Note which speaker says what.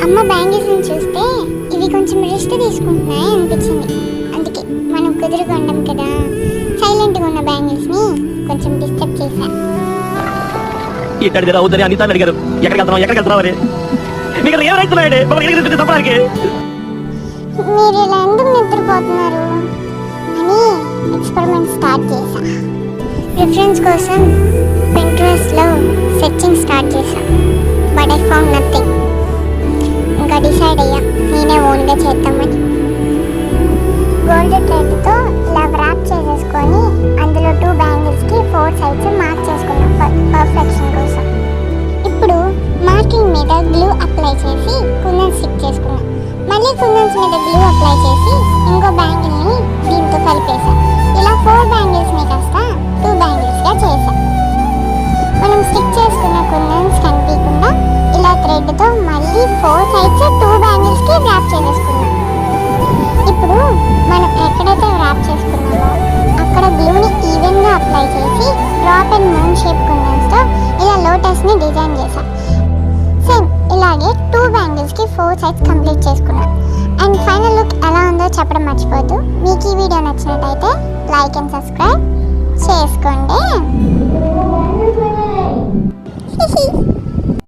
Speaker 1: అమ్మ బ్యాంగిల్స్ని చూస్తే ఇవి కొంచెం రెస్ట్ తీసుకుంటున్నాయి అనిపించింది. అందుకే మనం కుదురుగా ఉండం కదా, సైలెంట్గా ఉన్న బ్యాంగిల్స్ని కొంచెం డిస్టర్బ్ చేశా.
Speaker 2: ఎక్కడికి రావద్దని అనిత అడిగారు. ఎక్కడికి వెళ్తున్నావు అని మీకు ఏమైతున్నాయండి?
Speaker 1: మీరు ఇలా ఎందుకు నిద్రపోతున్నారు అని ఎక్స్పెరిమెంట్ స్టార్ట్ చేశా. రిఫరెన్స్ కోసం Pinterestలో సెర్చింగ్ స్టార్ట్ చేశా. But I found nothing. ఇంకా డిసైడ్ అయ్యా నేనే ఓన్గా చేద్దామని. గోల్డ్ థ్రెడ్తో ఇలా వ్రాప్ చేసేసుకొని అందులో 2 బ్యాంగిల్స్కి 4 సైడ్స్ మార్క్ చేసుకున్నాం పర్ఫెక్షన్ కోసం. ఇప్పుడు మార్కింగ్ మీద గ్లూ అప్లై చేసి కుందన్స్ స్టిక్ చేసుకున్నాం. మళ్ళీ కుందన్స్ మీద గ్లూ అప్లై చేసి ఇంకో బ్యాంగిల్ని దీంతో కలిపేసా. ఇలా 4 బ్యాంగిల్స్ని కాస్త 2 బ్యాంగిల్స్గా చేసా. మనం స్టిక్ చేసుకున్న కుందన్స్ కనిపించకుండా ఇలా థ్రెడ్తో మళ్ళీ 4 సైడ్స్ 2 బ్యాంగిల్స్కి వ్రాప్ చేసేసుకున్నాం. ఇప్పుడు మనం ఎక్కడైతే వ్రాప్ చేసుకున్నామో అక్కడ గ్లూని ఈవెన్గా అప్లై చేసి డ్రాప్ అండ్ మూన్ షేప్ కుందన్స్తో ఇలా లోటస్ని డిజైన్ చేసా. సేమ్ ఇలాగే 2 బ్యాంగిల్స్కి 4 సైడ్స్ కంప్లీట్ చేసుకున్నాం. అండ్ ఫైనల్ లుక్ ఎలా ఉందో చెప్పడం మర్చిపోద్దు. మీకు ఈ వీడియో నచ్చినట్టయితే లైక్ అండ్ సబ్స్క్రైబ్ చేసుకోండి.